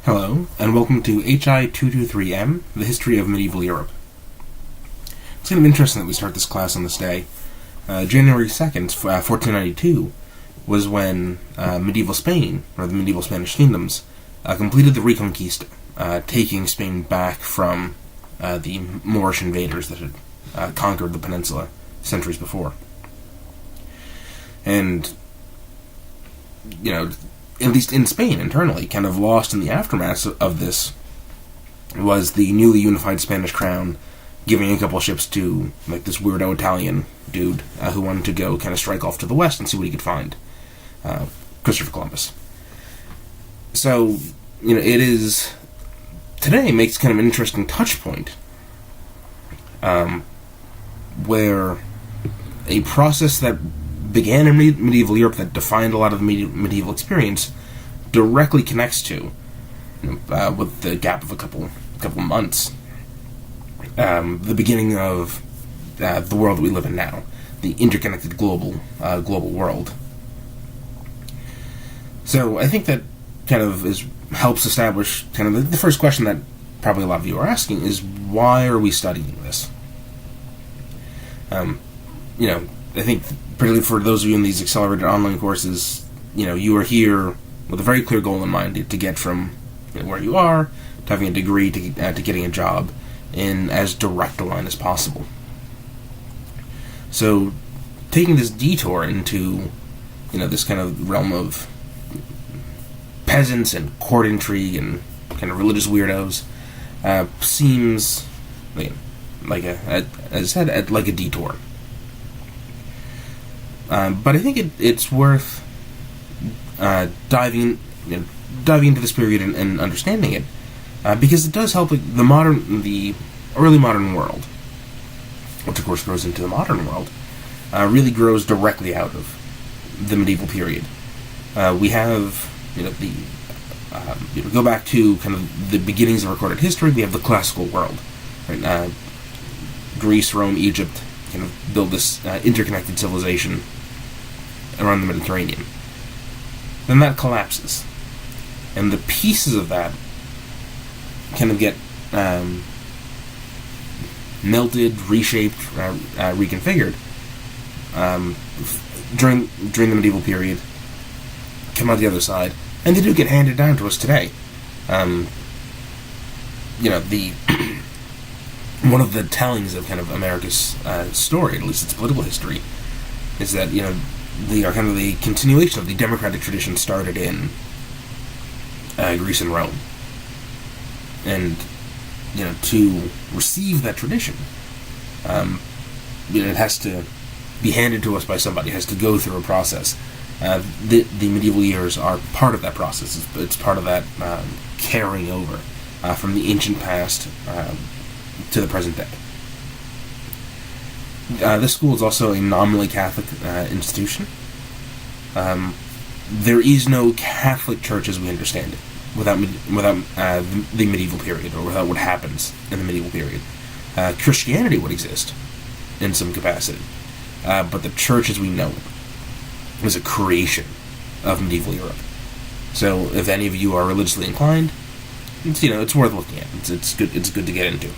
Hello, and welcome to HI223M, the history of medieval Europe. It's kind of interesting that we start this class on this day. January 2nd, 1492, was when medieval Spain, or the medieval Spanish kingdoms, completed the Reconquista, taking Spain back from the Moorish invaders that had conquered the peninsula centuries before. And, at least in Spain, internally, kind of lost in the aftermath of this, was the newly unified Spanish crown giving a couple of ships to, this weirdo Italian dude who wanted to go kind of strike off to the west and see what he could find. Christopher Columbus. So, it is, today makes kind of an interesting touch point, where a process that began in medieval Europe that defined a lot of the medieval experience directly connects to, with the gap of a couple months, the beginning of the world that we live in now, the interconnected global world. So I think that kind of helps establish kind of the first question that probably a lot of you are asking is, why are we studying this? I think particularly for those of you in these accelerated online courses, you are here with a very clear goal in mind to get from where you are to having a degree to getting a job in as direct a line as possible. So taking this detour into this kind of realm of peasants and court intrigue and kind of religious weirdos seems like as I said, like a detour. But I think it's worth diving into this period and understanding it, because it does help the early modern world, which of course grows into the modern world, really grows directly out of the medieval period. We have go back to kind of the beginnings of recorded history. We have the classical world, right? Greece, Rome, Egypt kind of build this interconnected civilization around the Mediterranean. Then that collapses, and the pieces of that kind of get melted, reshaped, reconfigured during the medieval period, come out the other side, and they do get handed down to us today. One of the tellings of kind of America's story, at least its political history, is that they are kind of the continuation of the democratic tradition started in Greece and Rome. And, to receive that tradition, it has to be handed to us by somebody. It has to go through a process. The medieval years are part of that process. It's part of that carrying over from the ancient past to the present day. This school is also a nominally Catholic institution. There is no Catholic Church as we understand it without the medieval period, or without what happens in the medieval period. Christianity would exist in some capacity, but the Church as we know it was a creation of medieval Europe. So if any of you are religiously inclined, it's worth looking at. It's good to get into.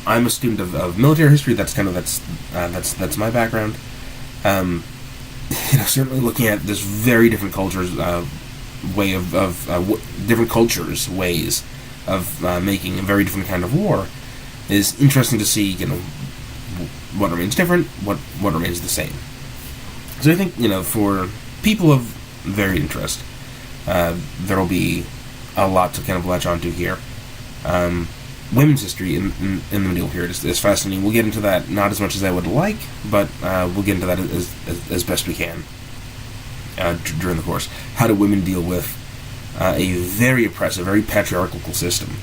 I'm a student of military history. That's my background. Certainly looking at this very different cultures different cultures' ways of making a very different kind of war is interesting to see. What remains different, what remains the same. So I think for people of varied interest, there will be a lot to kind of latch onto here. Women's history in the medieval period is fascinating. We'll get into that not as much as I would like, but we'll get into that as best we can during the course. How do women deal with a very oppressive, very patriarchal system,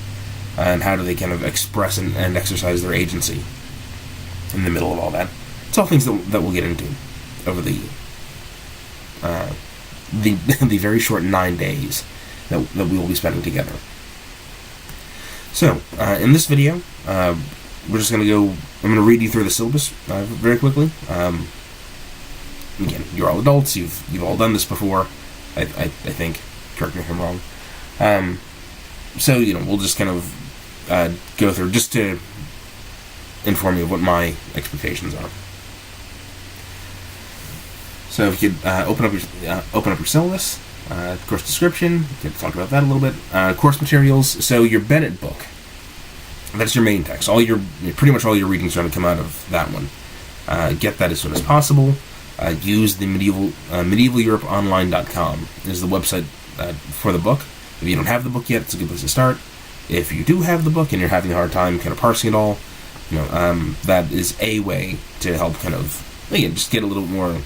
and how do they kind of express and exercise their agency in the middle of all that? It's all things that we'll get into over the very short 9 days that we will be spending together. So, in this video, we're just going to I'm going to read you through the syllabus very quickly. again, you're all adults. You've all done this before. I think. Correct me if I'm wrong. So we'll just kind of go through just to inform you of what my expectations are. So if you could open up your syllabus, course description. We could talk about that a little bit. Course materials. So your Bennett book. That's your main text. Pretty much all your readings are going to come out of that one. Get that as soon as possible. Use the medievaleuropeonline.com is the website for the book. If you don't have the book yet, it's a good place to start. If you do have the book and you're having a hard time kind of parsing it all, that is a way to help kind of, again, just get a little more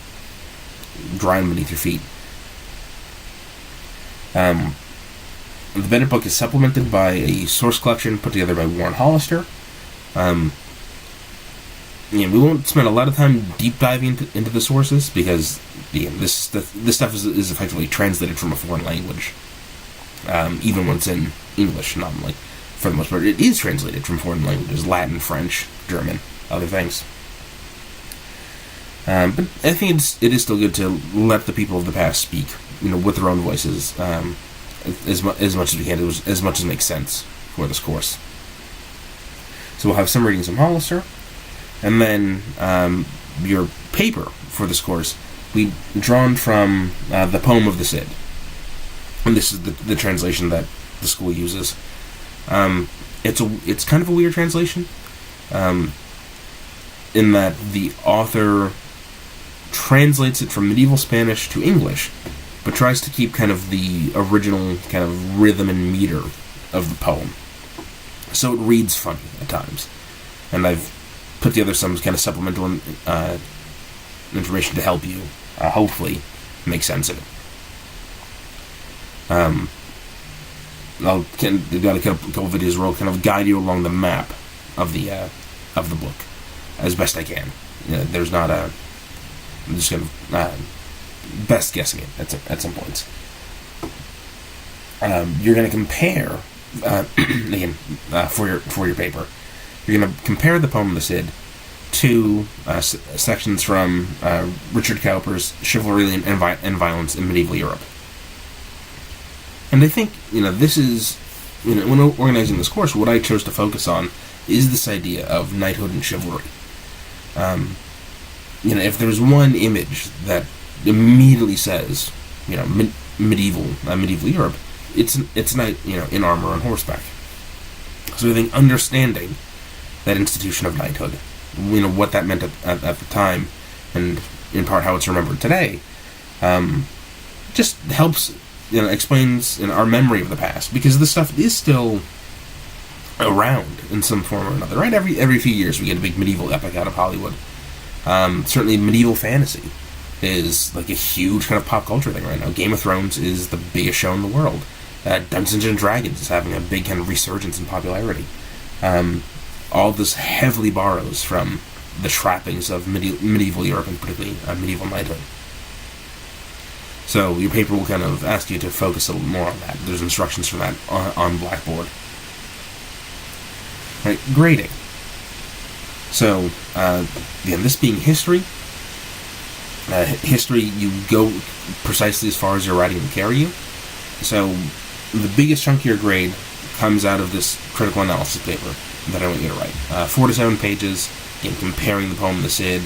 ground beneath your feet. The Bennett book is supplemented by a source collection put together by Warren Hollister. We won't spend a lot of time deep diving into the sources because this stuff is effectively translated from a foreign language, even when it's in English. Not like, for the most part, it is translated from foreign languages: Latin, French, German, other things. But I think it is still good to let the people of the past speak, with their own voices, as much as we can, as much as makes sense for this course. So we'll have some readings from Hollister. And then your paper for this course, we drawn from the poem of the Cid. And this is the translation that the school uses. It's kind of a weird translation, in that the author translates it from medieval Spanish to English, but tries to keep kind of the original kind of rhythm and meter of the poem. So it reads funny at times. And I've put together some kind of supplemental information to help you, hopefully, make sense of it. I've got a couple videos where I'll kind of guide you along the map of the book as best I can. There's not a... I'm just going to best guessing it at some points. You're going to compare, again, for your paper, you're going to compare the poem of the Cid to sections from Richard Cowper's Chivalry and Violence in Medieval Europe. And I think, this is, when organizing this course, what I chose to focus on is this idea of knighthood and chivalry. If there's one image that immediately says, medieval Europe, it's knight, in armor on horseback. So I think understanding that institution of knighthood, what that meant at the time, and in part how it's remembered today, just helps, explains our memory of the past, because this stuff is still around in some form or another, right? Every few years we get a big medieval epic out of Hollywood. Certainly medieval fantasy is like a huge kind of pop culture thing right now. Game of Thrones is the biggest show in the world. Dungeons and Dragons is having a big kind of resurgence in popularity. All this heavily borrows from the trappings of medieval Europe, and particularly medieval knighthood. So your paper will kind of ask you to focus a little more on that. There's instructions for that on Blackboard. Right, grading. So, again, this being history, you go precisely as far as your writing will carry you. So, the biggest chunk of your grade comes out of this critical analysis paper that I want you to write. 4 to 7 pages, again, comparing the poem of the Cid,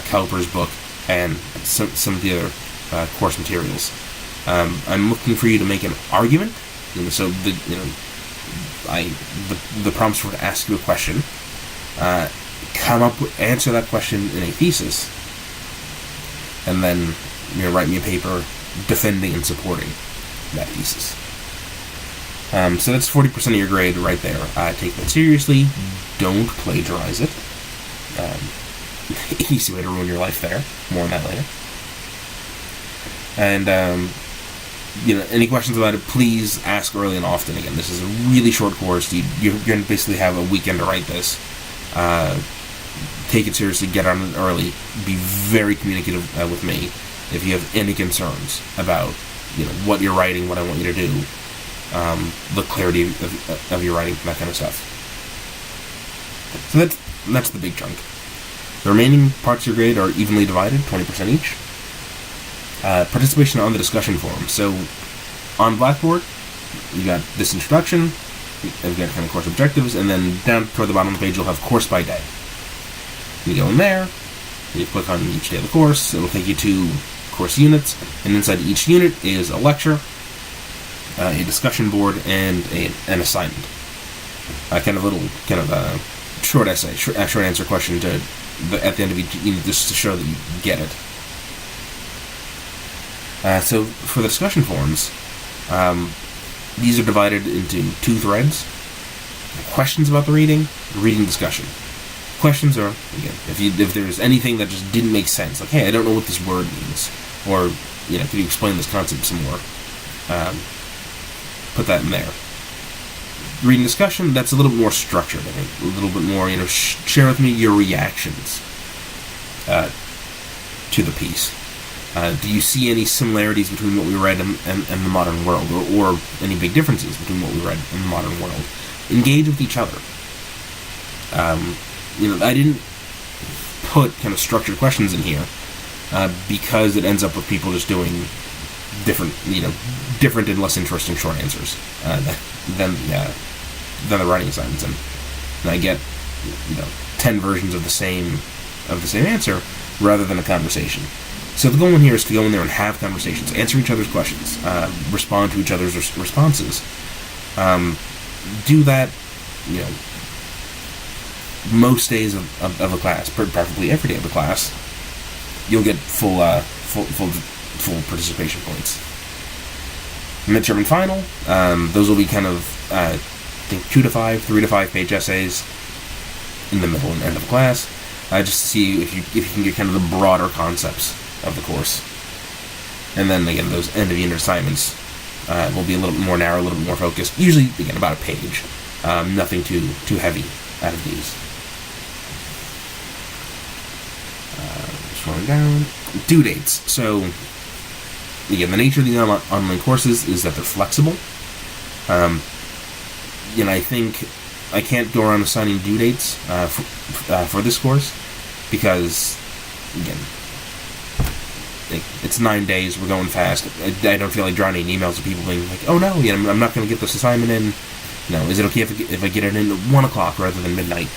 Cowper's book, and some of the other course materials. I'm looking for you to make an argument. So the prompts were to ask you a question, answer that question in a thesis, and then write me a paper defending and supporting that thesis. So that's 40% of your grade right there. Take that seriously. Don't plagiarize it. Easy way to ruin your life there. More on that later. And any questions about it, please ask early and often. Again, this is a really short course. You're going to basically have a weekend to write this. Take it seriously. Get on it early. Be very communicative with me if you have any concerns about what you're writing, what I want you to do, the clarity of your writing, that kind of stuff. So that's the big chunk. The remaining parts of your grade are evenly divided, 20% each. Participation on the discussion forum. So, on Blackboard, you got this introduction, you've got kind of course objectives, and then down toward the bottom of the page, you'll have course by day. You go in there, you click on each day of the course, it'll take you to course units, and inside each unit is a lecture, a discussion board, and an assignment. Kind of a short essay, short answer question at the end of each unit, just to show that you get it. So for the discussion forums, these are divided into 2 threads: questions about the reading discussion. Questions are, again, if there's anything that just didn't make sense, like, hey, I don't know what this word means, or, could you explain this concept some more? Put that in there. Reading discussion, that's a little bit more structured, I think. A little bit more, share with me your reactions to the piece. Do you see any similarities between what we read and the modern world, or any big differences between what we read and the modern world? Engage with each other. I didn't put kind of structured questions in here because it ends up with people just doing different and less interesting short answers than the writing assignments. And I get 10 versions of the same answer rather than a conversation. So the goal in here is to go in there and have conversations, answer each other's questions, respond to each other's responses. Do that, most days of a class, preferably every day of the class. You'll get full participation points. Midterm and final, those will be kind of, I think 3 to 5 page essays in the middle and end of the class, just to see if you can get kind of the broader concepts of the course. And then again, those end of unit assignments will be a little bit more narrow, a little bit more focused. Usually, again, about a page. Nothing too heavy out of these. Scrolling down, due dates. So again, the nature of these online courses is that they're flexible. I think I can't go around assigning due dates for this course because, again, it's 9 days. We're going fast. I don't feel like drowning in emails of people being like, "Oh no, I'm not going to get this assignment in. Is it okay if I get it in at 1 o'clock rather than midnight?"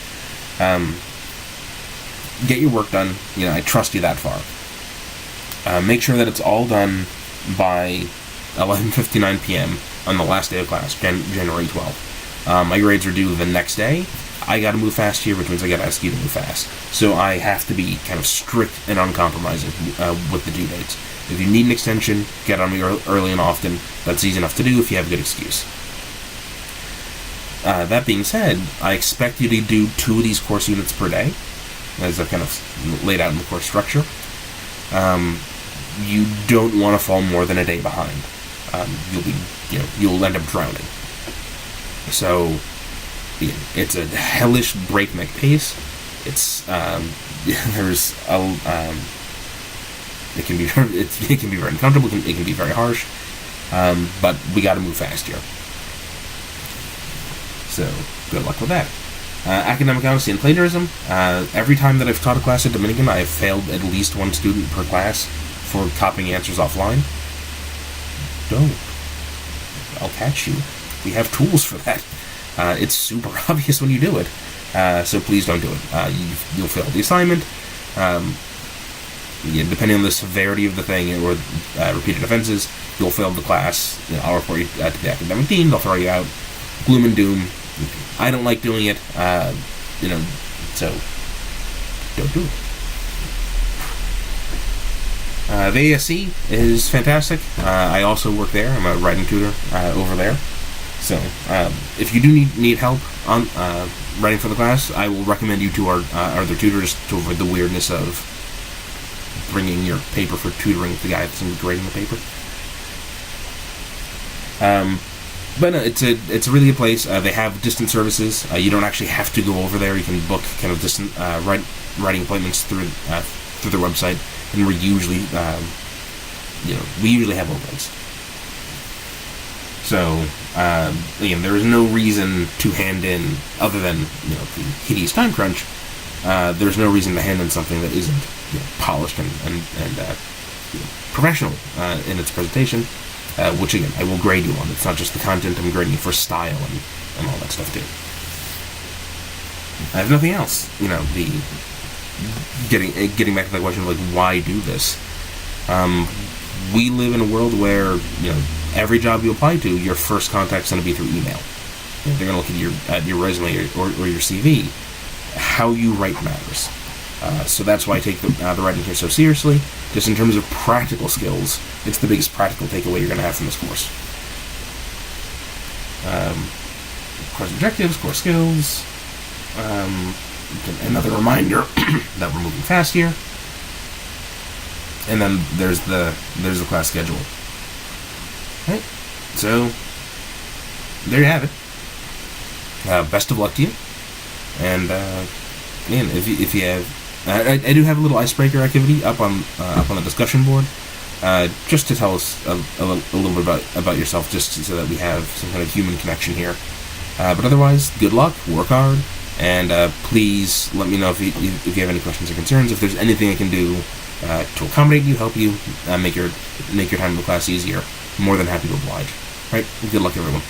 Get your work done. I trust you that far. Make sure that it's all done by 11:59 p.m. on the last day of class, January 12th. My grades are due the next day. I got to move fast here, which means I got to ask you to move fast. So I have to be kind of strict and uncompromising with the due dates. If you need an extension, get on me early and often. That's easy enough to do if you have a good excuse. That being said, I expect you to do 2 of these course units per day, as I've kind of laid out in the course structure. You don't want to fall more than a day behind. You'll end up drowning. So, it's a hellish breakneck pace. It's it can be very uncomfortable. It can be very harsh. But we got to move fast here. So, good luck with that. Academic honesty and plagiarism. Every time that I've taught a class at Dominican, I have failed at least 1 student per class for copying answers offline. Don't. I'll catch you. We have tools for that. It's super obvious when you do it. So please don't do it. You'll fail the assignment. Depending on the severity of the thing or repeated offenses, you'll fail the class. I'll report you to the academic team. They'll throw you out. Gloom and doom. I don't like doing it. So don't do it. The ASC is fantastic. I also work there. I'm a writing tutor over there. So if you do need help on writing for the class, I will recommend you to our other tutors to avoid the weirdness of bringing your paper for tutoring with the guy that's grading the paper. But no, it's a really good place. They have distant services. You don't actually have to go over there. You can book kind of distant writing appointments through their website, and we usually have openings. So again, there is no reason to hand in, other than the hideous time crunch. There's no reason to hand in something that isn't polished and professional in its presentation, which again I will grade you on. It's not just the content; I'm grading you for style and all that stuff too. I have nothing else. The getting back to the question of like why do this. We live in a world where every job you apply to, your first contact's going to be through email. They're going to look at your resume or your CV. How you write matters. So that's why I take the writing here so seriously. Just in terms of practical skills, it's the biggest practical takeaway you're going to have from this course. Course objectives, course skills. Another reminder that we're moving fast here. And then there's the class schedule. Right. So there you have it. Best of luck to you. And if you have, I do have a little icebreaker activity up on the discussion board, just to tell us a little bit about yourself, just so that we have some kind of human connection here. But otherwise, good luck, work hard, and please let me know if you have any questions or concerns. If there's anything I can do to accommodate you, help you, make your time in the class easier, I'm more than happy to oblige. Right? Good luck, everyone.